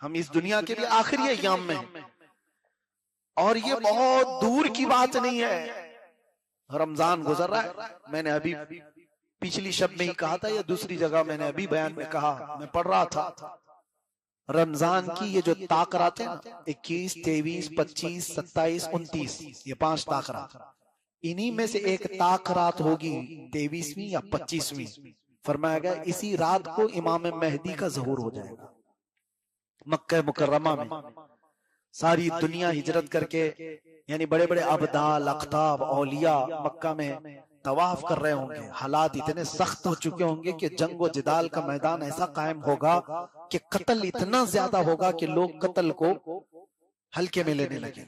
हम इस दुनिया के भी आखिरी अय्याम में हैं। और ये बहुत दूर की बात नहीं है, रमजान गुजर रहा है। मैंने अभी पिछली शब में ही कहा था या दूसरी जगह मैंने अभी बयान में कहा, मैं पढ़ रहा था रमजान की ये जो ताकरात है ना, 21, 23, 25, 27, 29, ये 5 ताकरात, इन्हीं में से एक ताकरात होगी 23वीं या 25वीं। फरमाया गया इसी रात को इमाम मेहदी का ज़हूर हो जाएगा। मक्का मुकर्रमा में सारी दुनिया हिजरत करके, यानी बड़े बड़े अबदाल, अख्ताब, औलिया मक्का में तवाफ कर रहे होंगे। हालात इतने सख्त हो चुके होंगे कि जंग व जिदाल का मैदान ऐसा कायम होगा कि कत्ल इतना ज्यादा होगा कि लोग कत्ल को हल्के में लेने लगे।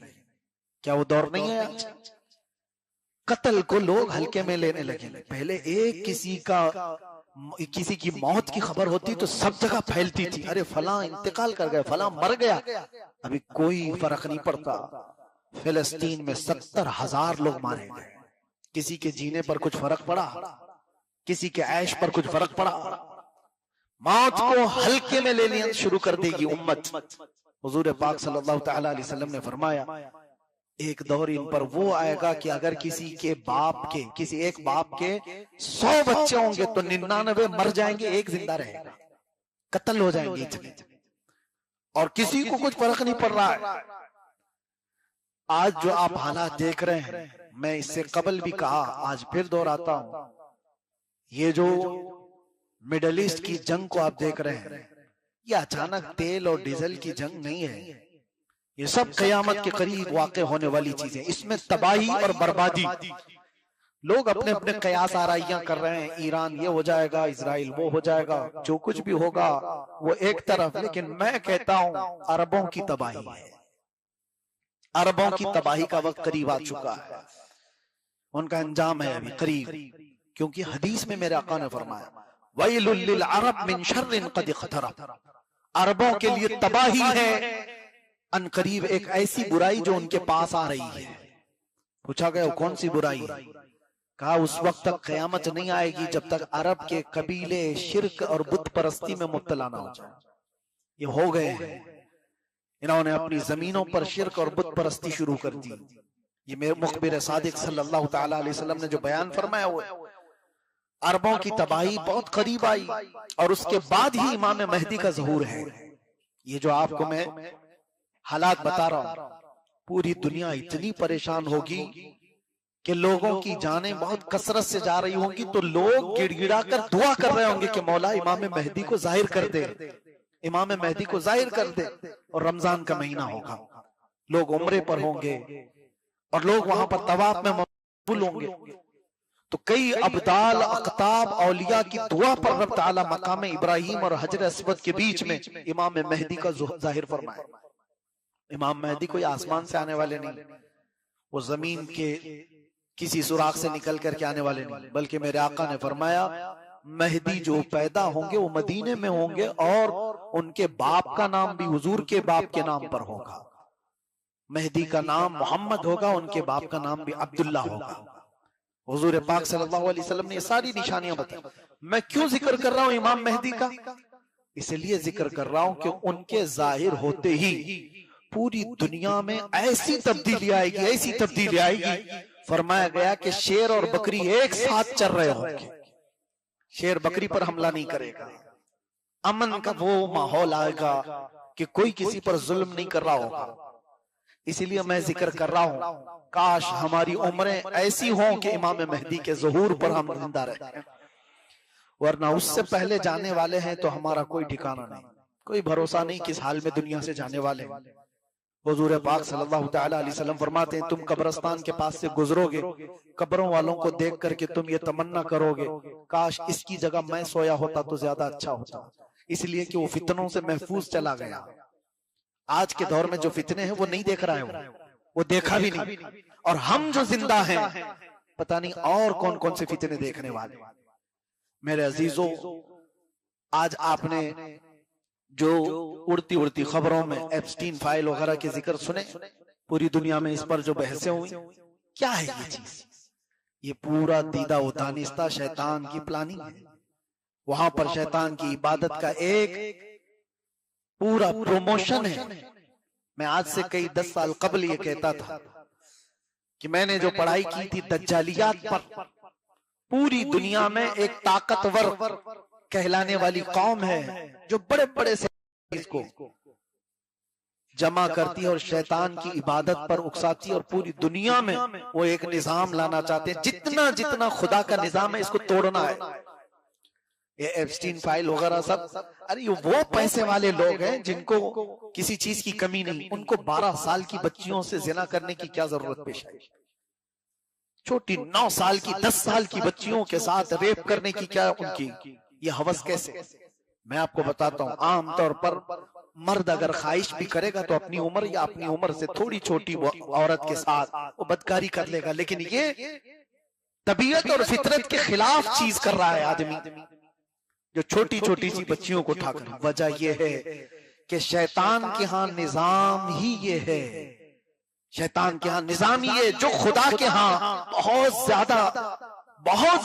क्या वो दौर नहीं है आज? कत्ल को लोग हल्के में लेने लगे। पहले एक किसी की मौत की खबर होती तो सब जगह फैलती थी, अरे फलां इंतकाल कर गए, फलां मर गया। अभी कोई फर्क नहीं पड़ता। फिलिस्तीन में 70,000 लोग मारे गए। किसी के जीने पर कुछ फर्क पड़ा? किसी के ऐश पर कुछ फर्क पड़ा? मौत को हल्के में लेनी शुरू कर देगी उम्मत। हुजूर पाक सल्लल्लाहु तआला अलैहि वसल्लम ने फरमाया एक दौर इन पर वो आएगा कि अगर किसी एक बाप के 100 बच्चे होंगे तो 99 मर जाएंगे, एक जिंदा रहेगा। कत्ल हो जाएंगे इतने, और किसी को कुछ फर्क नहीं पड़ रहा है। आज जो आप हालात देख रहे हैं, मैं इससे कबल भी कहा, आज फिर दोहराता हूं, ये जो मिडल ईस्ट की जंग को आप देख रहे हैं, ये अचानक तेल और डीजल की जंग नहीं है। ये सब कयामत के करीब वाक़ होने वाली चीजें। इसमें तबाही और बर्बादी, लोग अपने अपने कयास आराइयां कर रहे हैं, ईरान ये हो जाएगा, इजराइल वो हो जाएगा, जो कुछ भी होगा वो एक तरफ। लेकिन मैं कहता हूं अरबों की तबाही है। अरबों की तबाही का वक्त करीब आ चुका है, उनका अंजाम है अभी करीब। क्योंकि हदीस में मेरे आका ने फरमाया वैलुल लिल अरब मिन शर्रिन कद इक़तरब, अरबों के लिए तबाही है अन करीब एक ऐसी बुराई जो उनके पास आ रही है। पूछा गया कौन सी बुराई? कहा उस वक्त तक कयामत नहीं आएगी जब तक अरब के कबीले शिर्क और बुत परस्ती में मुब्तला ना हो जाए। ये हो गए हैं, इन्होंने अपनी जमीनों पर शिर्क और बुत परस्ती शुरू कर दी। ये मेरे मुखबिर सादिक सल्लल्लाहु तआला अलैहि वसल्लम ने जो बयान फरमाया हुआ है, अरबों की तबाही बहुत करीब आई और उसके बाद ही इमाम मेहदी का ज़हूर है। ये जो आपको मैं हालात बता रहा हूं, पूरी दुनिया इतनी परेशान होगी कि लोगों की जानें बहुत कसरत से जा रही होंगी, तो लोग गिड़गिड़ा कर दुआ कर रहे होंगे कि मौला इमाम मेहदी को जाहिर कर दे, इमाम मेहदी को जाहिर कर दे। और रमजान का महीना होगा, लोग उम्रे पर होंगे और लोग वहां पर तवाफ में मकबूल होंगे। तो कई अब्दाल, अख्ताब, औलिया की दुआ पर रब ताला मकाम इब्राहिम और हजर अस्वद के बीच में इमाम मेहदी का जाहिर फरमाए। इमाम मेहदी कोई आसमान से आने वाले नहीं, वो जमीन के किसी सुराख से निकल करके आने वाले नहीं, बल्कि मेरे आका ने फरमाया मेहदी जो पैदा होंगे वो मदीने में होंगे और उनके बाप का नाम भी हुजूर के बाप के नाम पर होगा। मेहदी का नाम मोहम्मद होगा, उनके बाप का नाम भी अब्दुल्ला होगा। हुजूर पाक सल्लल्लाहु अलैहि वसल्लम ने ये सारी निशानियां बताई। मैं क्यों जिक्र कर रहा हूं इमाम मेहदी का? इसलिए जिक्र कर रहा हूं कि उनके जाहिर होते ही पूरी दुनिया में ऐसी तब्दीली आएगी, ऐसी तब्दीली आएगी। फरमाया गया कि शेर और बकरी एक साथ चल रहे होंगे, शेर बकरी पर हमला नहीं करेगा, अमन का वो माहौल आएगा कि कोई किसी पर जुल्म नहीं कर रहा होगा। इसीलिए मैं जिक्र कर रहा हूं, काश हमारी उम्रें ऐसी हों कि इमाम मेहदी के ज़हूर पर हम जिंदा रहे, वरना उससे पहले जाने वाले हैं तो हमारा कोई ठिकाना नहीं, कोई भरोसा नहीं किस हाल में दुनिया से जाने वाले हैं। हुजूर पाक सल्लल्लाहु तआला अलैहि वसल्लम फरमाते हैं तुम कब्रिस्तान के पास से गुजरोगे, कब्रों वालों को देख करके तुम ये तमन्ना करोगे काश इसकी जगह मैं सोया होता तो ज्यादा अच्छा होता, इसलिए कि वो फितनों से महफूज चला गया। आज के दौर में जो फितने हैं वो नहीं देख रहा है, वो देखा भी नहीं, और हम जो जिंदा हैं पता नहीं और कौन कौन से फितने देखने वाले। मेरे अजीजों, आज आपने जो उड़ती उड़ती खबरों में एप्स्टीन फाइल वगैरह के जिक्र सुने, पूरी दुनिया में इस पर जो बहसें हुई, क्या है ये चीज? ये पूरा दीदा व दानिस्ता शैतान की प्लानिंग है। वहां पर शैतान की इबादत का एक पूरा प्रमोशन है। मैं आज से कई 10 साल कबल ये कहता था कि मैंने जो पढ़ाई की थी दज्जालियात पर, पूरी दुनिया में एक ताकतवर कहलाने वाली कौम है जो बड़े बड़े से इसको जमा करती है और शैतान की इबादत पर उकसाती है, और पूरी दुनिया में वो एक निजाम लाना चाहते हैं। जितना जितना खुदा का निजाम है इसको तोड़ना है। ये एप्स्टीन फाइल वगैरह सब, अरे वो पैसे वाले लोग हैं जिनको किसी चीज की कमी नहीं, उनको 12 साल की बच्चियों से जिना करने की क्या जरूरत पेश आई? छोटी 9 साल की 10 साल की बच्चियों के साथ रेप करने की क्या उनकी ये हवस कैसे? मैं आपको बताता हूं, आमतौर पर मर्द अगर ख्वाहिश भी करेगा तो अपनी उम्र या अपनी उम्र से थोड़ी छोटी औरत के साथ वो बदकारी कर लेगा, लेकिन ये तबीयत और फितरत के खिलाफ चीज कर रहा है आदमी, जो छोटी छोटी सी बच्चियों को उठाकर। वजह यह है कि शैतान के यहाँ निजाम ही ये है, शैतान के यहाँ निजाम ही है जो खुदा के यहाँ बहुत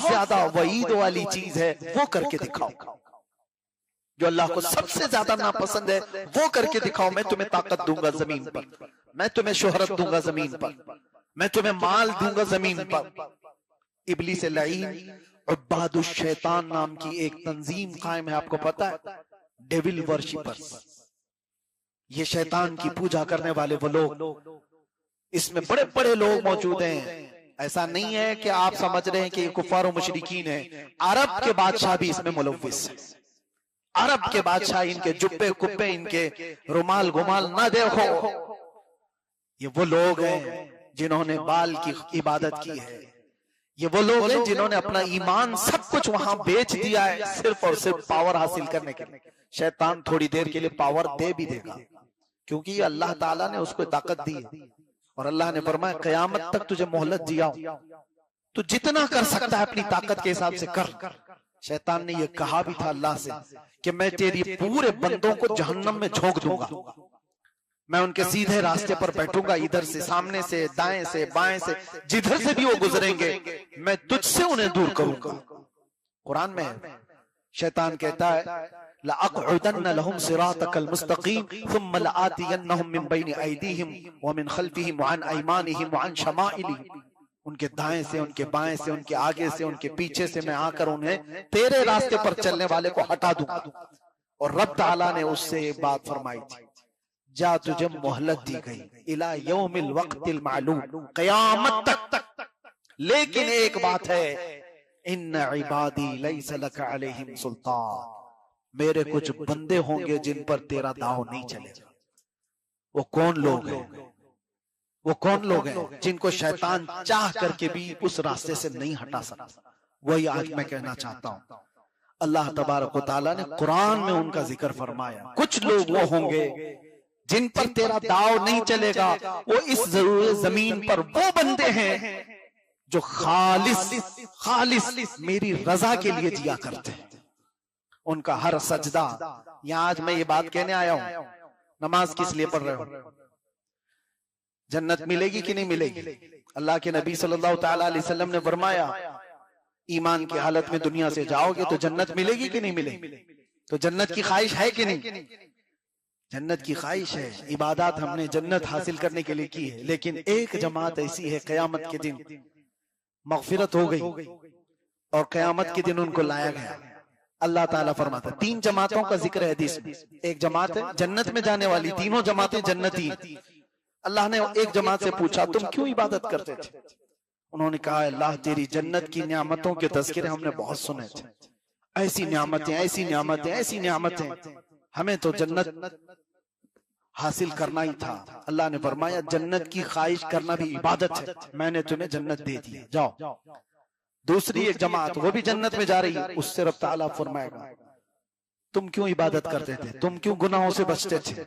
ज्यादा वईद वाली चीज है वो करके दिखाओ। जो अल्लाह को सबसे ज्यादा नापसंद है वो करके दिखाओ। मैं तुम्हें ताकत दूंगा जमीन पर, मैं तुम्हें शोहरत दूंगा जमीन पर, मैं तुम्हें माल दूंगा जमीन पर। इब्लीस लईन उब्बादुश शैतान नाम की एक तंजीम कायम है, आपको पता है, डेविल वर्शिपर्स। ये शैतान की पूजा करने वाले वो लोग, इसमें बड़े बड़े लोग मौजूद हैं। ऐसा नहीं है कि आप समझ रहे हैं कि ये कुफार और मुशरिकीन है। अरब के बादशाह भी इसमें मुलव्विस है। अरब के बादशाह, इनके जुब्बे कुब्बे, इनके रुमाल गुमाल ना देखो, ये वो लोग हैं जिन्होंने बाल की इबादत की है। ये वो लोग हैं जिन्होंने अपना ईमान सब कुछ वहां बेच दिया है सिर्फ और सिर्फ पावर हासिल करने के लिए। शैतान थोड़ी देर के लिए पावर दे भी देगा, क्योंकि ये अल्लाह ताला ने उसको ताकत दी है, और अल्लाह ने फरमाया कयामत तक तुझे मोहलत दिया, तू जितना कर सकता है अपनी ताकत के हिसाब से कर। शैतान ने यह कहा भी था अल्लाह से कि मैं तेरी पूरे बंदों को जहन्नम में झोंक दूंगा, मैं उनके सीधे रास्ते पर बैठूंगा, इधर से, सामने से, दाएं से, बाएं से, जिधर से भी वो गुजरेंगे मैं तुझसे उन्हें दूर करूंगा। कुरान में शैतान कहता है लअक़उदन्न लहुम सिरातकल मुस्तक़ीम थुम्मा लआतियन्नहुम मिन बैनि अयदीहिम व मिन खल्फिहिम व अन अयमानिहिम व अन शमाइलिहिम। उनके दाएं से, उनके बाएं से, उनके आगे से, उनके पीछे से मैं आकर उन्हें तेरे रास्ते पर चलने वाले को हटा दूंगा। और रब ताला ने उससे एक बात फरमाई थी, जा तुझे मोहलत दी गई इला यौमिल वक्तिल मालूम, क़यामत तक। लेकिन एक बात है, इन्ना इबादी लैसा लका अलैहिम सुल्तान, मेरे कुछ बंदे होंगे जिन पर तेरा दाव नहीं चलेगा। वो कौन लोग हैं? वो कौन लोग हैं जिनको शैतान चाह करके भी उस रास्ते से नहीं हटा सकता? वही आज मैं कहना चाहता हूं। अल्लाह तबारक व तआला ने कुरान में उनका जिक्र फरमाया। कुछ लोग वो होंगे जिन पर तेरा दाव नहीं चलेगा। वो इस जमीन पर वो बंदे हैं जो खालिस मेरी रजा के लिए जिया करते हैं। उनका हर सजदा, यहां आज मैं ये बात कहने आया हूं, नमाज किस लिए पढ़ रहे हो? जन्नत मिलेगी कि नहीं मिलेगी? अल्लाह के नबी सल्लल्लाहु तआला अलैहि वसल्लम ने फरमाया ईमान की हालत में दुनिया से जाओगे तो जन्नत मिलेगी कि नहीं मिलेगी? तो जन्नत की ख्वाहिश है कि नहीं? जन्नत की ख्वाहिश है। इबादत हमने जन्नत हासिल करने के लिए की है, लेकिन एक जमात ऐसी है क़यामत के दिन मग़फ़िरत हो गई और क़यामत के दिन उनको लाया गया। अल्लाह ताला फरमाता, 3 जमातों का जिक्र है हदीस में। एक जमात है जन्नत में जाने वाली, तीनों जमातें जन्नती। अल्लाह ने एक जमात से पूछा तुम क्यों इबादत करते थे? उन्होंने कहा अल्लाह तेरी जन्नत की नियामतों के तज़किरे हमने बहुत सुने थे, ऐसी नियामतें, ऐसी नियामतें, ऐसी नियामतें, हमें तो जन्नत हासिल करना ही था। अल्लाह ने फरमाया जन्नत की ख्वाहिश करना भी इबादत है, मैंने तुम्हें जन्नत दे दी, जाओ। दूसरी एक जमात वो भी जन्नत में जा रही है, उससे रब ताला फरमाएगा तुम क्यों इबादत करते थे, तुम क्यों गुनाहों से बचते थे,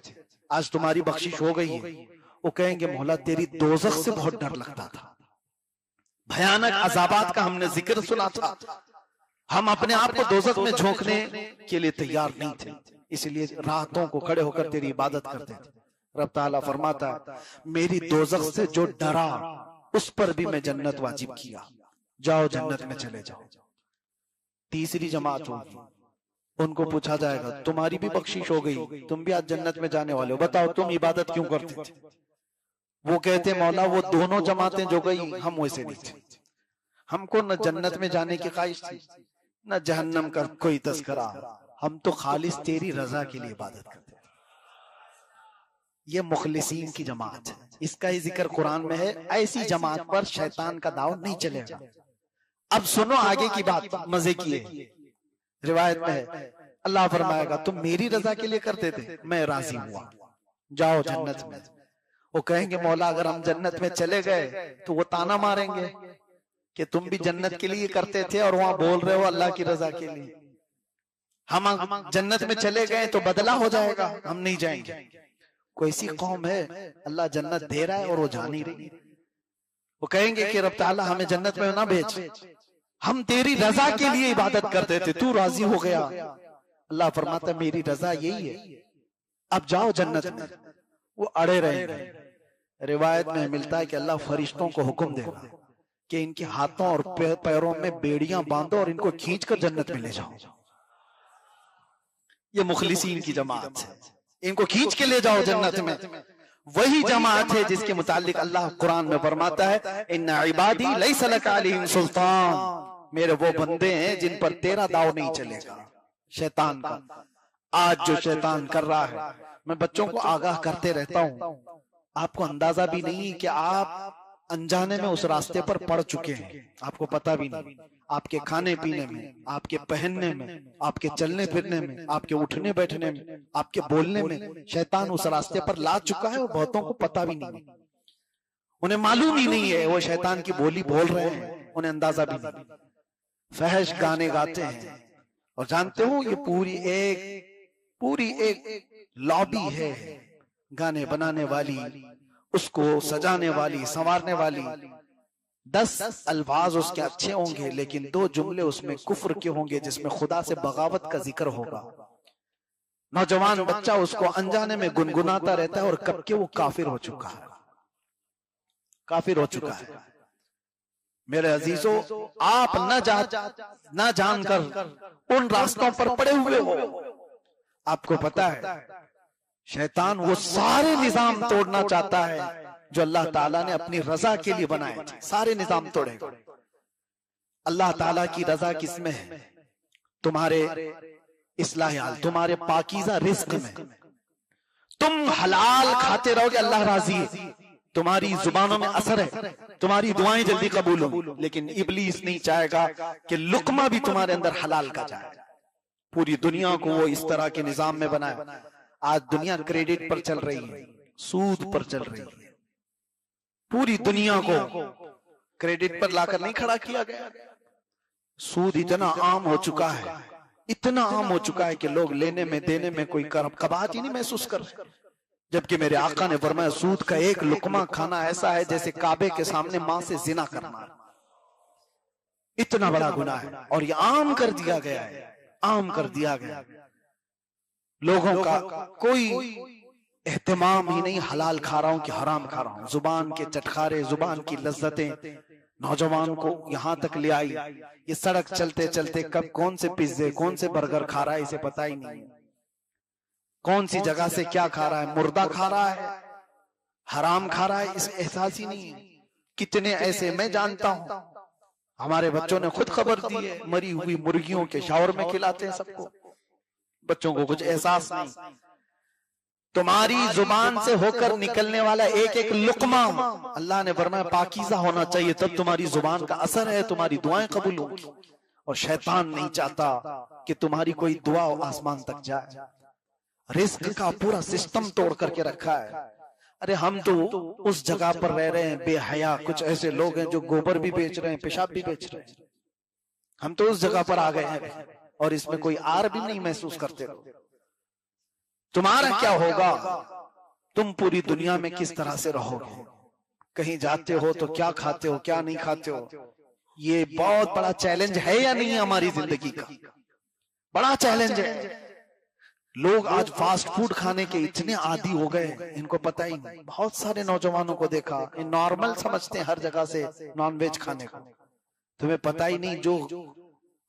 आज तुम्हारी बख्शिश हो गई है। वो कहेंगे मौला तेरी दोज़ख से बहुत डर लगता था, भयानक अज़ाबात का हमने जिक्र सुना था, हम अपने आप को दोज़ख में झोंकने के लिए तैयार नहीं थे, इसलिए रातों को खड़े होकर तेरी इबादत करते थे। रब ताला फरमाता है मेरी दोज़ख से जो डरा उस पर भी मैं जन्नत वाजिब किया, जाओ जन्नत में चले जाओ। तीसरी जमात होगी उनको पूछा जाएगा तुम्हारी भी बख्शिश हो गई, तुम भी आज जन्नत में जाने वाले हो, बताओ तुम इबादत क्यों करते थे? वो कहते मौला वो दोनों जमातें जो गई हम वैसे नहीं थे, हमको न जन्नत में जाने की ख्वाहिश थी न जहन्नम का कोई तस्करा, हम तो खालिस तेरी रजा के लिए इबादत करते थे। ये मुखलिसीन की जमात है, इसका ही जिक्र कुरान में है। ऐसी जमात पर शैतान का दाव नहीं चलेगा। अब सुनो आगे की बात, मजे की है, रिवायत में है अल्लाह फरमाएगा तुम मेरी रजा के लिए करते थे, मैं राजी हुआ, जाओ जन्नत में। वो कहेंगे मौला अगर हम जन्नत में चले गए तो वो ताना मारेंगे कि तुम भी जन्नत के लिए करते थे और वहां बोल रहे हो अल्लाह की रजा के लिए। हम जन्नत में चले गए तो बदला हो जाएगा, हम नहीं जाएंगे। कोई ऐसी कौम है अल्लाह जन्नत दे रहा है और वो जा नहीं रही, वो कहेंगे कि रब ताला हमें जन्नत में ना भेज, हम तेरी रजा के लिए इबादत करते थे, तू राजी हो गया। अल्लाह फरमाता मेरी रजा यही है, अब जाओ जन्नत में। वो अड़े रहेंगे। रिवायत में मिलता है कि अल्लाह फरिश्तों को हुक्म देगा कि इनके हाथों और पैरों में बेड़ियां बांधो और इनको खींचकर जन्नत में ले जाओ। ये मुखलिसीन की जमात है, इनको खींच के ले जाओ जन्नत में। वही जमात है जिसके मुतालिक अल्लाह कुरान में फरमाता है इन्ना इबादी लैसा लका अलैहिम सुल्तान, मेरे वो बंदे हैं जिन पर तेरा दाव नहीं चलेगा शैतान का। आज जो शैतान कर रहा है, मैं बच्चों को आगाह करते रहता हूं, आपको अंदाजा भी नहीं कि आप अनजाने में उस रास्ते पर पड़ चुके हैं, आपको पता भी नहीं। आपके खाने पीने में, आपके पहनने में, आपके चलने फिरने में, आपके उठने बैठने में, आपके बोलने में शैतान उस रास्ते पर ला चुका है और बहुतों को पता भी नहीं, उन्हें मालूम ही नहीं है वो शैतान की बोली बोल रहे हैं, उन्हें अंदाजा भी नहीं। फहश गाने गाते हैं और जानते हो ये पूरी एक लॉबी है, गाने बनाने वाली, उसको सजाने वाली, संवारने वाली। 10 अल्फाज उसके अच्छे होंगे लेकिन 2 जुमले उसमें कुफ्र के होंगे जिसमें खुदा से बगावत का जिक्र होगा। नौजवान बच्चा उसको अनजाने में गुनगुनाता रहता है और कब के वो काफिर हो चुका है, काफिर हो चुका है। मेरे अजीजों, आप न जानकर उन रास्तों पर पड़े हुए हो। आपको पता है शैतान वो सारे निजाम तोड़ना चाहता है जो अल्लाह ताला ने अपनी रजा के लिए बनाए थे, सारे निजाम तोड़ेगा। अल्लाह ताला की रजा किसमें है? तुम्हारे इस्लाह, तुम्हारे पाकीज़ा रिस्क में। तुम हलाल खाते रहोगे, अल्लाह राजी है, तुम्हारी जुबानों में असर है, तुम्हारी दुआएं जल्दी कबूल होंगी। लेकिन इब्लीस नहीं चाहेगा कि लुकमा भी तुम्हारे अंदर हलाल का जाए। पूरी दुनिया को वो इस तरह के निजाम में बनाया। आज दुनिया क्रेडिट पर चल रही है, सूद पर चल रही है। पूरी दुनिया को क्रेडिट पर लाकर नहीं खड़ा किया गया। सूद इतना आम हो चुका है, इतना आम हो चुका है कि लोग लेने में देने में कोई कबाहत ही नहीं महसूस कर रहे। जबकि मेरे आका ने फरमाया सूद का एक लुकमा खाना ऐसा है जैसे काबे के सामने मां से जिना करना। इतना बड़ा गुनाह है और ये आम कर दिया गया है, आम कर दिया गया। लोगों का कोई एहतमाम ही नहीं, हलाल खा रहा हूं कि हराम खा रहा हूं। जुबान के चटखारे, जुबान की लज्जतें नौजवान को यहां तक ले आई। ये सड़क चलते चलते कब कौन से पिज्जे, कौन से बर्गर खा रहा है इसे पता ही नहीं। कौन सी जगह से क्या खा रहा है, मुर्दा खा रहा है, हराम खा रहा है, इसे एहसास ही नहीं है। कितने ऐसे मैं जानता हूं, हमारे बच्चों ने खुद खबर दी है, मरी हुई मुर्गियों के शावर में खिलाते हैं सबको, बच्चों को कुछ एहसास नहीं। तुम्हारी जुबान से होकर निकलने वाला एक एक लुकमा अल्लाह ने फरमाया पाकीज़ा होना चाहिए, तब तुम्हारी जुबान का असर है, तुम्हारी दुआएं कबूल होंगी। और शैतान नहीं चाहता कि तुम्हारी कोई दुआ आसमान तक जाए। रिस्क का पूरा सिस्टम तोड़ करके रखा है। अरे हम तो उस जगह पर रह रहे हैं बेहया, कुछ ऐसे लोग हैं जो गोबर भी बेच रहे हैं, पेशाब भी बेच रहे हैं। हम तो उस जगह पर आ गए हैं और इसमें कोई आर भी नहीं महसूस करते। तुम्हारा क्या होगा? तुम पूरी दुनिया में किस तरह से रहोगे? कहीं जाते हो तो क्या खाते हो, क्या नहीं खाते हो? ये बहुत बड़ा चैलेंज है या नहीं हमारी जिंदगी का? बड़ा चैलेंज है। लोग आज फास्ट फूड खाने के इतने आदी हो गए, इनको पता ही नहीं। बहुत सारे नौजवानों को देखा, इन नॉर्मल समझते हैं हर जगह से नॉनवेज खाने को। तुम्हें पता ही नहीं जो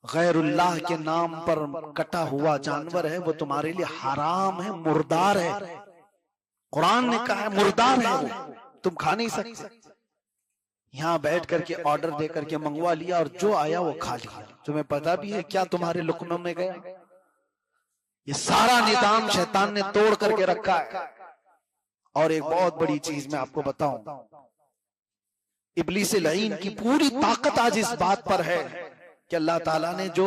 गैरुल्लाह के नाम पर कटा हुआ जानवर है, वो तुम्हारे लिए हराम है, मुर्दार है। कुरान ने कहा है मुर्दार है, वो तुम खा नहीं सकते। यहाँ बैठ करके ऑर्डर दे करके मंगवा लिया और जो आया वो खा लिया। तुम्हें पता भी है क्या तुम्हारे लुकमों में गया? ये सारा निजाम शैतान ने तोड़ करके रखा है। और एक बहुत बड़ी चीज मैं आपको बताऊं, इब्लीस लईन की पूरी ताकत आज इस बात पर है कि अल्लाह ताला ने जो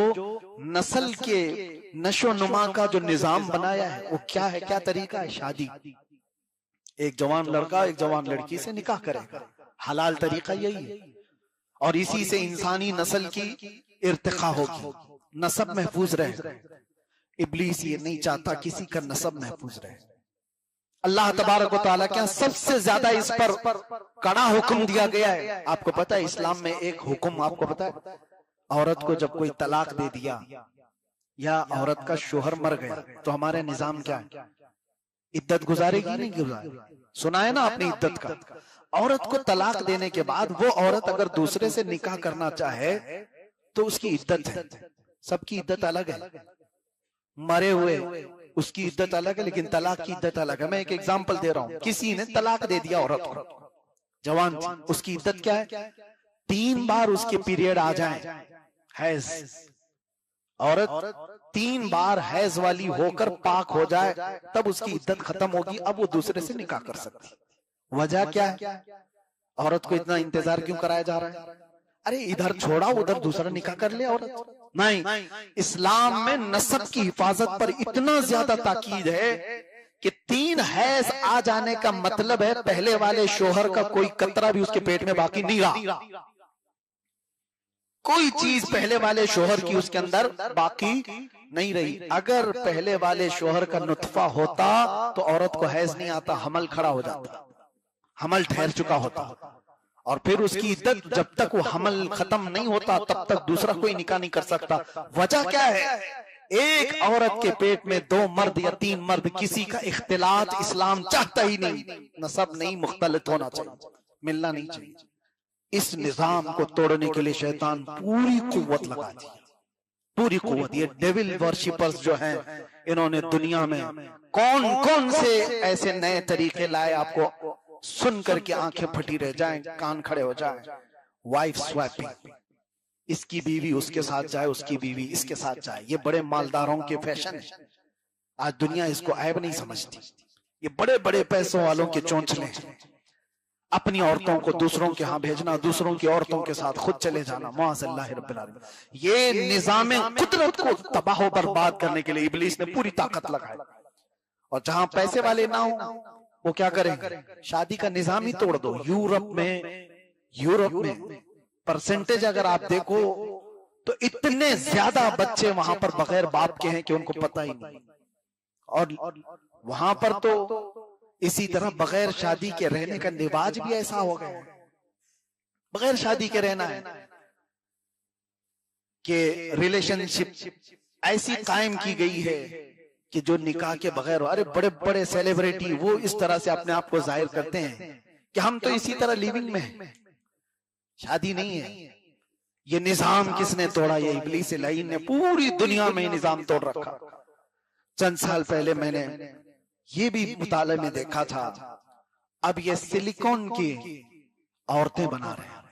नस्ल के नशो नुमा का जो निजाम बनाया है वो क्या है, क्या तरीका है? शादी। एक जवान लड़का एक जवान लड़की से निकाह करेगा, हलाल तरीका यही है। और इसी से इंसानी नस्ल की इर्तिका होगी, नस्ब महफूज रहे। इब्लीस ये नहीं चाहता किसी का नस्ब महफूज रहे। अल्लाह तबारक व तआला के सबसे ज्यादा इस पर कड़ा हुक्म दिया गया है। आपको पता है इस्लाम में एक हुक्म आपको पता है, औरत को जब कोई तलाक दे दिया या औरत का शोहर मर गया तो हमारे निजाम क्या है? इद्दत गुजारेगी नहीं गुजारेगी? सुना है ना आपने इद्दत का। औरत को तलाक देने के बाद वो औरत अगर दूसरे से निकाह करना चाहे तो उसकी इद्दत है। सबकी इद्दत अलग है, मरे हुए उसकी इद्दत अलग है, लेकिन तलाक की इद्दत अलग है। मैं एक एग्जांपल दे रहा हूं, किसी ने तलाक दे दिया औरत को, जवान, उसकी इद्दत क्या है? 3 बार उसके पीरियड आ जाए, हैज, औरत 3 बार हैज वाली होकर पाक हो जाए तब उसकी इद्दत खत्म होगी। अब वो दूसरे से निकाह कर सकती। वजह क्या है? औरत को इतना इंतजार क्यों कराया जा रहा है? अरे इधर छोड़ा उधर दूसरा निकाह कर ले औरत। नहीं, इस्लाम में नस्ब की हिफाजत पर इतना ज्यादा ताकीद है कि 3 हैज आ जाने का मतलब है पहले वाले शोहर का कोई कतरा भी उसके पेट में बाकी नहीं रहा। कोई चीज पहले वाले शोहर की उसके अंदर बाकी नहीं रही। अगर पहले वाले शोहर का नुतफा होता तो औरत को हैज नहीं आता, हमल खड़ा हो जाता, हमल ठहर चुका होता। और फिर उसकी इद्दत, जब तक वो हमल खत्म नहीं होता तब तक दूसरा कोई निकाह नहीं कर सकता। वजह क्या है? एक औरत के पेट में 2 मर्द या 3 मर्द, किसी का इख्तिलात इस्लाम चाहता ही नहीं। नसब नहीं मुख्तलित होना चाहिए, मिलना नहीं चाहिए। इस निजाम को तोड़ने के लिए शैतान पूरी कुव्वत लगा दी, पूरी कुव्वत। ये डेविल वर्शिपर्स जो हैं, इन्होंने दुनिया में कौन कौन से ऐसे नए तरीके लाए, आपको सुन करके आंखें फटी रह जाएं, कान खड़े हो जाएं। वाइफ स्वैपिंग, इसकी बीवी उसके साथ जाए, उसकी बीवी इसके साथ जाए। ये बड़े मालदारों के फैशन है। आज दुनिया इसको ऐब नहीं समझती। ये बड़े बड़े पैसों वालों के चोंचले हैं। अपनी औरतों को दूसरों के यहाँ भेजना, दूसरों की औरतों के साथ खुद चले जाना। माअज़ल्लाह रब्बिल आलमीन। ये निजाम कुदरत को तबाह बर्बाद करने के लिए इब्लीस ने पूरी ताकत लगाई। और जहां पैसे वाले ना हो वो क्या करेंगे? शादी का निजाम ही तोड़ दो। यूरोप में परसेंटेज अगर आप देखो तो इतने ज्यादा बच्चे वहां पर बगैर बाप के हैं कि उनको पता ही नहीं। और वहां पर तो इसी तरह बगैर शादी के रहने का रिवाज भी ऐसा हो गया, बगैर शादी के रहना है कि रिलेशनशिप ऐसी कायम की गई है कि जो निकाह के बगैर। अरे बड़े बड़े सेलिब्रिटी वो इस तरह से अपने आप को जाहिर करते हैं कि हम तो इसी तरह लिविंग में हैं, शादी नहीं है। ये निजाम किसने तोड़ा? ये इब्लीस लईन ने पूरी दुनिया में निजाम तोड़ रखा। चंद साल पहले मैंने ये भी मुताले में देखा था, अब ये सिलिकॉन की औरतें बना रहे हैं,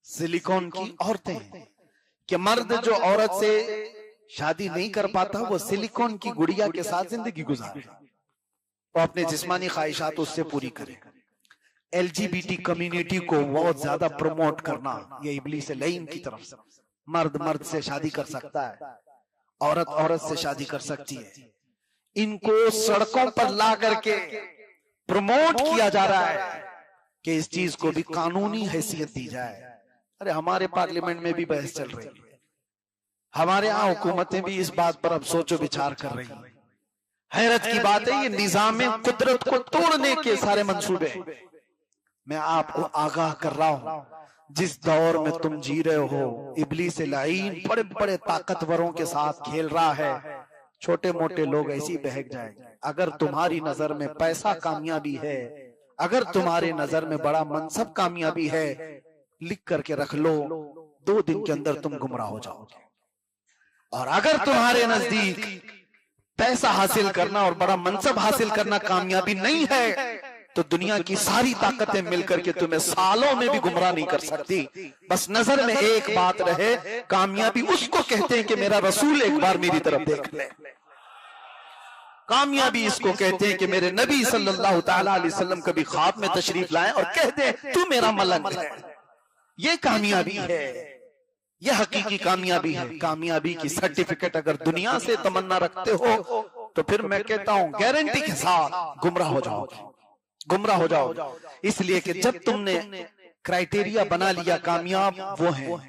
सिलिकॉन की औरतें, कि मर्द जो औरत से शादी नहीं कर पाता वो सिलिकॉन की गुड़िया के साथ जिंदगी गुजारे, वो अपने जिस्मानी ख्वाहिशात उससे पूरी करे। LGBT कम्युनिटी को बहुत ज्यादा प्रमोट करना, ये इब्लीस लईन की तरफ से। मर्द मर्द से शादी कर सकता है, औरत औरत से शादी कर सकती है। इनको सड़कों पर ला करके प्रमोट किया जा रहा है कि इस चीज को भी कानूनी हैसियत दी जाए। अरे हमारे पार्लियामेंट में भी बहस चल रही है, हमारे यहाँ हुकूमतें भी इस बात पर अब सोचो विचार कर रही है। हैरत की बात है, ये निजाम कुदरत को तोड़ने के सारे मंसूबे। मैं आपको आगाह कर रहा हूं, जिस दौर में तुम जी रहे हो, इब्लीस लईन बड़े बड़े ताकतवरों के साथ खेल रहा है। छोटे मोटे लोग ऐसे ही बहक जाएंगे। अगर तुम्हारी नजर में पैसा कामयाबी है, अगर तुम्हारे नजर में बड़ा मनसब कामयाबी है, लिख करके रख लो, 2 दिन के अंदर तुम गुमराह हो जाओगे। और अगर तुम्हारे नजदीक पैसा हासिल करना और बड़ा मनसब हासिल करना कामयाबी नहीं है, तो दुनिया की सारी ताकतें मिलकर के तुम्हें सालों में भी गुमराह नहीं कर सकती। बस नजर में एक बात रहे, कामयाबी उसको कहते हैं कि मेरा रसूल एक बार मेरी तरफ देख ले। कामयाबी इसको कहते हैं कि मेरे नबी सल्लल्लाहु ताला अलैहि वसल्लम कभी ख्वाब में तशरीफ लाए और कह दे तू मेरा मलंग है। ये कामयाबी है, यह हकीकी कामयाबी है। कामयाबी की सर्टिफिकेट अगर दुनिया से तमन्ना रखते हो तो फिर मैं कहता हूं गारंटी के साथ गुमराह हो जाओगे, गुमराह हो जाओगे। इसलिए कि जब तुमने क्राइटेरिया बना लिया, कामयाब वो हैं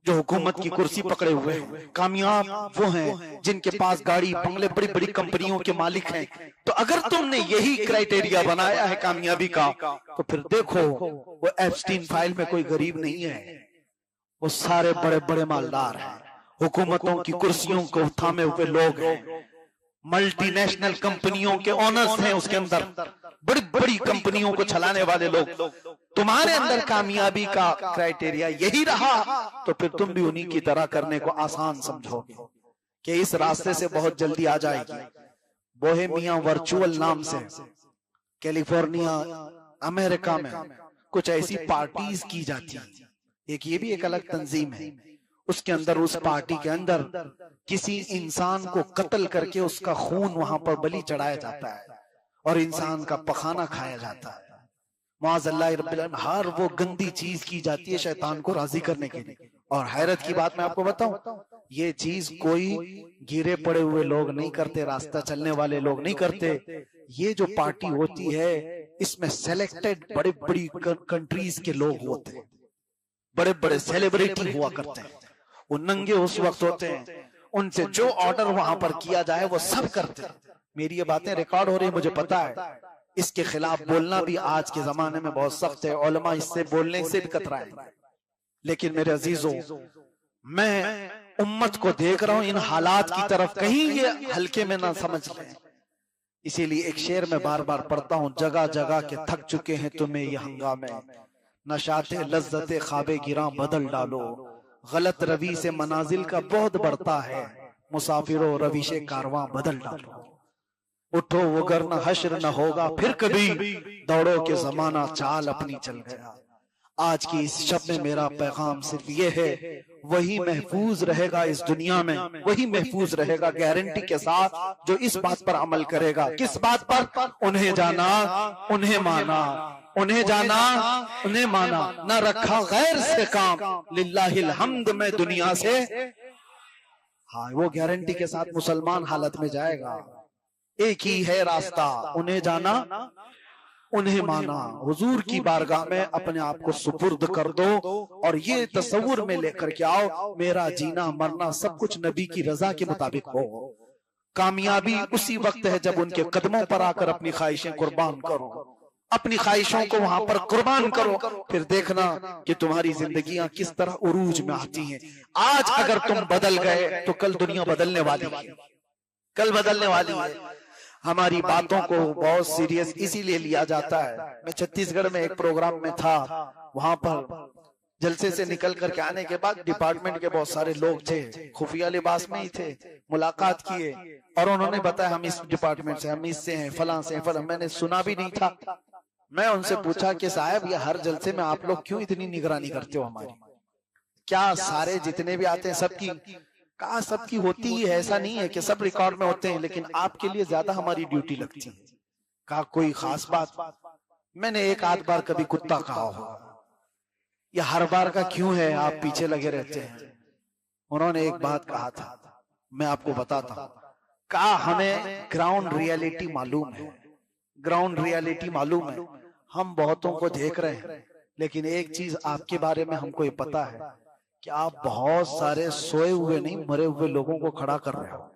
जो हुकूमत की कुर्सी पकड़े हुए हैं, कामयाब वो हैं जिनके पास गाड़ी बंगले बड़ी बड़ी कंपनियों के मालिक हैं, तो अगर तुमने यही क्राइटेरिया बनाया है कामयाबी का, तो फिर देखो वो एप्स्टीन फाइल में कोई गरीब नहीं है, वो सारे बड़े बड़े मालदार हैं, हुकूमतों की कुर्सियों को थामे हुए लोग हैं, मल्टीनेशनल कंपनियों के ओनर्स हैं, उसके अंदर बड़ी बड़ी कंपनियों को चलाने वाले लोग। तुम्हारे अंदर कामयाबी का क्राइटेरिया यही रहा तो फिर तुम भी उन्हीं की तरह करने को आसान समझोगे कि इस रास्ते से बहुत जल्दी आ जाएगी। बोहेमिया वर्चुअल नाम से कैलिफोर्निया अमेरिका में कुछ ऐसी पार्टीज की जाती है, एक ये भी एक अलग तंजीम है। उसके अंदर, उस पार्टी के अंदर किसी इंसान को कत्ल करके उसका खून वहां पर बलि चढ़ाया जाता है और इंसान का पखाना खाया जाता है। मुआज़ल्लाह रब्बिल आलमीन, हर वो गंदी चीज की जाती है शैतान को राजी करने के लिए। और हैरत की बात मैं आपको बताऊं, ये चीज कोई गिरे पड़े हुए लोग नहीं करते, रास्ता चलने वाले लोग नहीं करते। ये जो पार्टी होती है इसमें सेलेक्टेड बड़ी बड़ी कंट्रीज के लोग होते हैं, बड़े बड़े सेलिब्रिटी हुआ करते हैं, वो नंगे उस वक्त होते हैं, उनसे जो ऑर्डर वहां पर किया जाए वो सब करते हैं। मेरी ये बातें रिकॉर्ड हो रही है, मुझे पता है। इसके खिलाफ बोलना भी आज के जमाने में बहुत सख्त है, उलमा इससे बोलने से भी कतराए। लेकिन मेरे अजीजों, मैं उम्मत को देख रहा हूं इन हालात की तरफ, कहीं ये हल्के में ना समझ लें। इसीलिए एक शेर में बार बार पढ़ता हूं, जगह जगह के थक चुके हैं तुम्हें ये हंगामे, नशाते लज्जते ख्वाबे गिरा बदल डालो, गलत रवि से मनाजिल का बहुत बढ़ता है, मुसाफिरों रविशे कारवां बदल डालो। उठो वगरना हश्र न होगा फिर कभी, दौड़ो के जमाना चाल अपनी चल गया। आज की इस शब में मेरा पैगाम सिर्फ ये है, वही महफूज रहेगा इस दुनिया में, वही महफूज रहेगा गारंटी के साथ जो इस बात पर अमल करेगा। किस बात पर? उन्हें जाना, उन्हें माना, उन्हें जाना, उन्हें माना, न रखा गैर से काम, लिल्लाहिल हम्द में दुनिया से। हाँ, वो गारंटी के साथ मुसलमान हालत में जाएगा। एक ही है रास्ता, उन्हें जाना, उन्हें माना। हुजूर की बारगाह में अपने आप को सुपुर्द कर दो और ये तसव्वुर में लेकर के आओ, मेरा जीना मरना सब कुछ नबी की रजा के मुताबिक हो। कामयाबी उसी वक्त है जब उनके कदमों पर आकर अपनी ख्वाहिशें कुर्बान करो, अपनी ख्वाहिशों को वहां पर कुर्बान करो, फिर देखना कि तुम्हारी जिंदगियां किस तरह उरूज में आती हैं। आज अगर तुम बदल गए तो कल दुनिया बदलने वाली है, कल बदलने वाली है। हमारी बातों को बहुत सीरियस इसीलिए लिया जाता है। मैं छत्तीसगढ़ में एक प्रोग्राम में था, वहां पर जलसे से निकल करके आने के बाद डिपार्टमेंट के बहुत सारे लोग थे, खुफिया लिबास में ही थे, मुलाकात किए और उन्होंने बताया हम इस डिपार्टमेंट से, हम इससे हैं, फलां से, फलां। मैंने सुना भी नहीं था। मैं उनसे पूछा कि साहब ये हर जलसे में आप लोग क्यों इतनी निगरानी करते हो हमारी? क्या सारे जितने भी आते हैं सबकी? कहा सबकी होती ही है, ऐसा नहीं है कि सब रिकॉर्ड में होते हैं, लेकिन आपके लिए ज्यादा हमारी ड्यूटी लगती है। कहा कोई खास बात? मैंने एक आध बार कभी कुत्ता कहा होगा, या हर बार का क्यों है आप पीछे लगे रहते हैं? उन्होंने एक बात कहा था, मैं आपको बताता हूं। कहा हमें ग्राउंड रियलिटी मालूम है, ग्राउंड रियलिटी मालूम है, हम बहुतों को देख रहे हैं, लेकिन एक चीज आपके बारे में हमको ये पता है कि आप बहुत सारे सोए हुए नहीं मरे हुए लोगों को खड़ा कर रहे हो।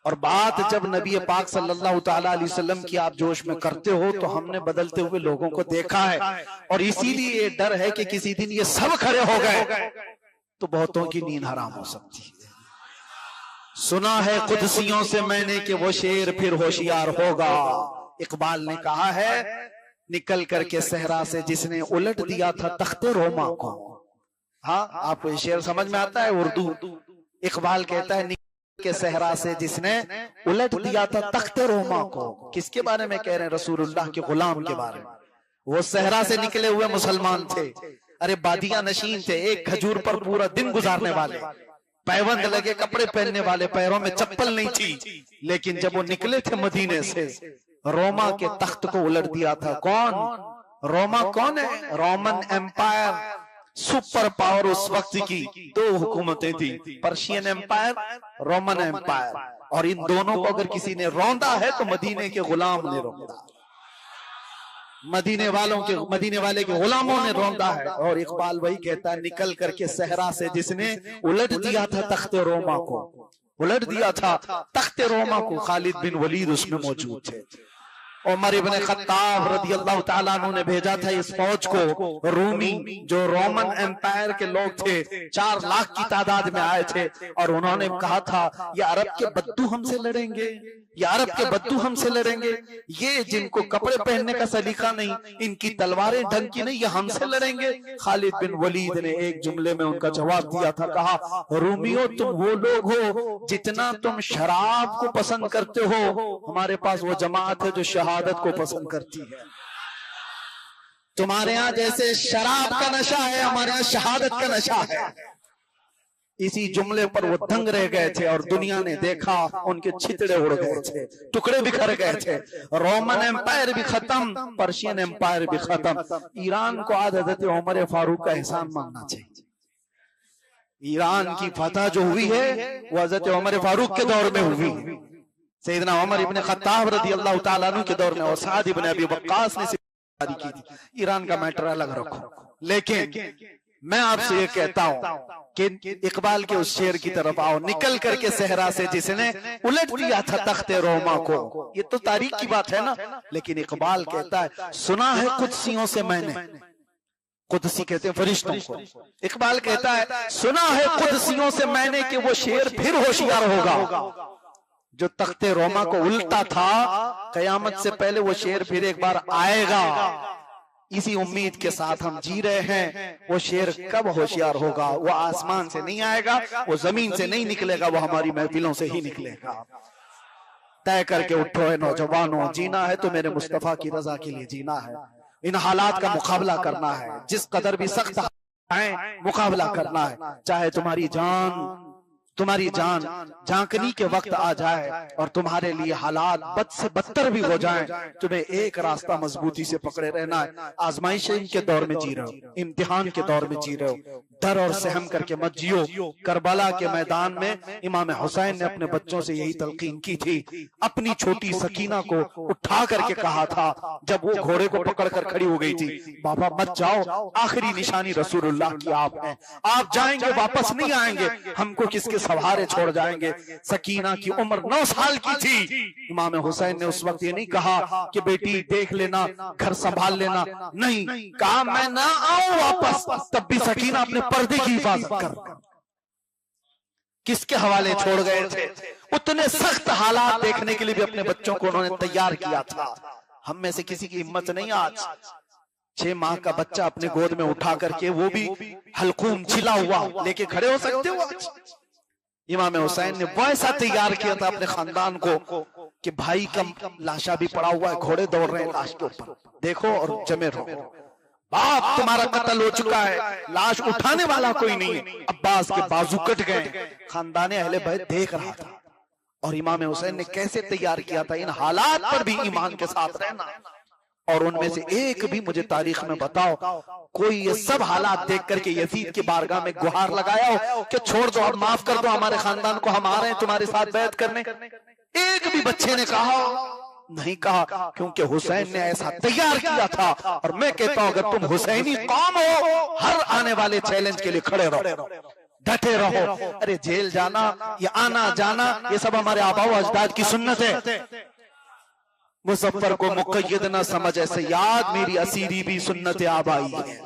और बात जब नबी पाक सल्लल्लाहु ताला अलैहि वसल्लम की आप जोश में करते हो तो हमने बदलते हुए लोगों को देखा है, और इसीलिए ये डर है कि किसी दिन ये सब खड़े हो गए तो बहुतों की नींद हराम हो सकती है। सुना है कुदसियों से मैंने कि वो शेर फिर होशियार होगा। इकबाल ने कहा है, निकल करके सहरा से जिसने उलट दिया था तख्ते रोमा को। हाँ, आपको ये शेर समझ में आता है? उर्दू इकबाल कहता है निकल के सहरा से जिसने उलट दिया था तख्ते रोमा को। किसके बारे में कह रहे हैं? रसूलुल्लाह के गुलाम के बारे में। वो सहरा से निकले हुए मुसलमान थे, अरे बादिया नशीन थे, एक खजूर पर पूरा दिन गुजारने वाले, पैबंद लगे कपड़े पहनने वाले, पैरों में चप्पल नहीं थी। लेकिन जब वो निकले थे मदीने से, रोमा के तख्त को उलट दिया था। कौन? रोमा कौन है? रोमन एम्पायर, सुपर पावर उस वक्त की। दो हुकूमतें थी, पर्शियन एम्पायर, रोमन एम्पायर। और इन दोनों को अगर किसी ने रौंदा है तो मदीने के गुलाम ने रौंदा, मदीने वाले के गुलामों ने रौंदा है। और इकबाल वही कहता है, निकल करके सहरा से जिसने उलट दिया था तख्ते रोमा को, उलट दिया था तख्ते रोमा को। खालिद बिन वलीद उसमें मौजूद थे। उमर इब्ने खत्ताब रदियल्लाहु ताला अन्हु ने भेजा था इस फौज को। रूमी जो रोमन एम्पायर के लोग थे, 4 लाख की तादाद में आए थे, और उन्होंने कहा था ये अरब के बद्दू हमसे लड़ेंगे, ये अरब के बद्दू हमसे लड़ेंगे, ये जिनको कपड़े पहनने का सलीका नहीं, इनकी तलवारें ढंग की नहीं, ये हमसे लड़ेंगे। खालिद बिन वलीद ने एक जुमले में उनका जवाब दिया था, कहा रूमियो तुम वो लोग हो जितना तुम शराब को पसंद करते हो, हमारे पास वो जमात है जो शहादत को पसंद करती है। तुम्हारे यहाँ जैसे शराब का नशा है, हमारे यहाँ शहादत का नशा है। इसी जुमले पर वो दंग रह गए थे और दुनिया ने देखा, उनके छितड़े उड़ गए थे, टुकड़े बिखर गए थे। रोमन एम्पायर भी खत्म, पर्शियन एम्पायर भी खत्म। ईरान को आज हजरत उमर फारूक का एहसान मानना चाहिए। ईरान की फतह जो हुई है वो हजरत उमर फारूक के दौर में हुई। सैयदना उमर इब्ने खत्ताब रदियल्लाहु ताला अन्हु के दौर में, और साद इब्ने अबी वक्कास ने की थी। ईरान का मैटर अलग रखो, लेकिन मैं आपसे ये कहता हूं कि इकबाल के उस शेर की तरफ आओ, निकल करके सहरा से जिसने उलट दिया था तख्ते रोमा को। ये तो तारीख की बात है ना, लेकिन इकबाल कहता है सुना है कुदसियों से मैंने, कुदसी कहते हैं फरिश्तों को। इकबाल कहता है सुना है कुदसियों से मैंने कि वो शेर फिर होशियार होगा। जो तख्ते रोमा को उल्टा था, कयामत से पहले वो शेर फिर एक बार आएगा। इसी उम्मीद के साथ हम जी रहे हैं। वो शेर कब होशियार होगा? वो आसमान से नहीं आएगा, वो जमीन से नहीं निकलेगा, वो हमारी महफिलों से ही निकलेगा। तय करके उठो है नौजवानों, जीना है तो मेरे मुस्तफा की रजा के लिए जीना है। इन हालात का मुकाबला करना है, जिस कदर भी सख्त है मुकाबला करना है। चाहे तुम्हारी जान झांकनी के वक्त आ जाए और तुम्हारे लिए हालात बद से बदतर भी हो जाएं, तुम्हें एक रास्ता मजबूती से पकड़े रहना है। आजमाइश के दौर में जी रहे हो, इम्तिहान के दौर में जी रहे हो, डर और सहम करके मत जियो। करबला के मैदान में इमाम हुसैन ने अपने बच्चों से यही तलकीन की थी। अपनी छोटी सकीना को उठा करके कहा था, जब वो घोड़े को पकड़ कर खड़ी हो गई थी, बाबा मत जाओ, आखिरी निशानी रसूलुल्लाह की आप है, आप जाएंगे वापस नहीं आएंगे, हमको किसके सहारे छोड़ जाएंगे। सकीना की उम्र 9 साल की थी। इमाम हुसैन ने उस वक्त ये नहीं कहा कि बेटी देख लेना, घर संभाल लेना, नहीं कहा मैं ना आऊं वापस। तब भी सकीना अपने पर्दे की हिफाजत कर किसके हवाले छोड़ गए थे? उतने सख्त हालात देखने के लिए भी अपने बच्चों को उन्होंने तैयार किया था। हम में से किसी की हिम्मत नहीं आज 6 माह का बच्चा अपने गोद में उठा करके, वो भी हलकूम छिला हुआ, लेके खड़े हो सकते हो आज? इमाम हुसैन ने वैसा तैयार किया था अपने खानदान को कि भाई का लाशा भी पड़ा हुआ है, घोड़े दौड़ रहे हैं लाश के ऊपर, देखो और जमे रहो। बाप तुम्हारा कत्ल हो चुका है, लाश उठाने वाला कोई नहीं है। अब्बास के बाजू कट गए, खानदान अहले बैत देख रहा था। और इमाम हुसैन ने कैसे तैयार किया था इन हालात पर भी ईमान के साथ रहना। और उनमें से एक भी मुझे तारीख में बताओ कोई ये सब हालात देख करके यजीद की बारगाह में गुहार लगाया हो कि छोड़ दो, अब माफ कर दो हमारे खानदान को, हम आ रहे हैं तुम्हारे साथ बैत करने? एक भी बच्चे ने कहा? नहीं कहा, क्योंकि हुसैन ने ऐसा तैयार किया था। और मैं कहता हूं अगर तुम हुसैनी कौम हो, हर आने वाले चैलेंज के लिए खड़े रहो, डटे रहो। अरे जेल जाना, ये आना जाना, ये सब हमारे आबाओ अजदाद की सुन्नत है। मुजफ्फर को मुक़य्यद न समझ ऐसे याद, मेरी असीरी भी सुन्नत आबाई है।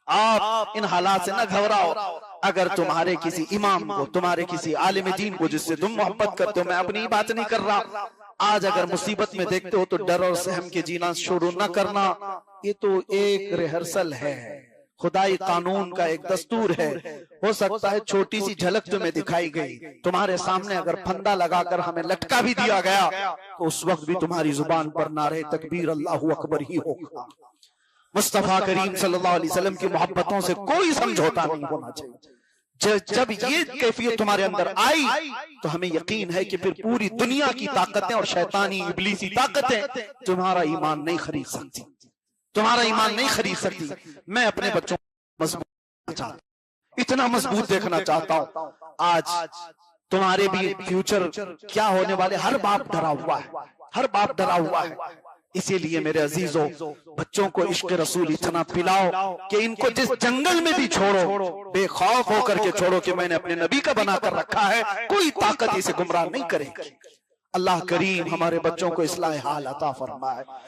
आप इन हालात से न घबराओ। अगर तुम्हारे किसी इमाम को, तुम्हारे किसी आलिम दीन को जिससे तुम मोहब्बत करते हो, मैं अपनी बात नहीं कर रहा, आज अगर मुसीबत में देखते हो तो डर और सहम के जीना शुरू न करना। ये तो एक रिहर्सल है, खुदाई कानून का एक दस्तूर है। हो सकता है छोटी सी झलक तुम्हें दिखाई गई, तुम्हारे सामने अगर फंदा लगाकर हमें लटका भी दिया गया तो उस वक्त भी तुम्हारी जुबान पर नारे तकबीर अल्लाहू अकबर ही होगा। मुस्तफा करीम सल्लल्लाहु अलैहि वसल्लम की मोहब्बतों से कोई समझौता नहीं होना चाहिए। जब ये कैफियत तुम्हारे अंदर आई तो हमें यकीन है कि फिर पूरी दुनिया की ताकतें और शैतानी इब्लीसी ताकतें तुम्हारा ईमान नहीं खरीद सकती, तुम्हारा ईमान नहीं खरीद सकती। मैं अपने बच्चों को मजबूत चाहता हूं, इतना मजबूत देखना चाहता हूं। आज तुम्हारे भी फ्यूचर क्या होने वाले, हर बाप डरा हुआ है, हर बाप डरा हुआ है। इसीलिए मेरे अजीजों, बच्चों को इश्क रसूल इतना पिलाओ कि इनको जिस जंगल में भी छोड़ो बेखौफ होकर के छोड़ो कि मैंने अपने नबी का बना कर रखा है, कोई ताकत इसे गुमराह नहीं करेगी। अल्लाह करीम हमारे बच्चों को इस्लाह हाल अता फरमाए।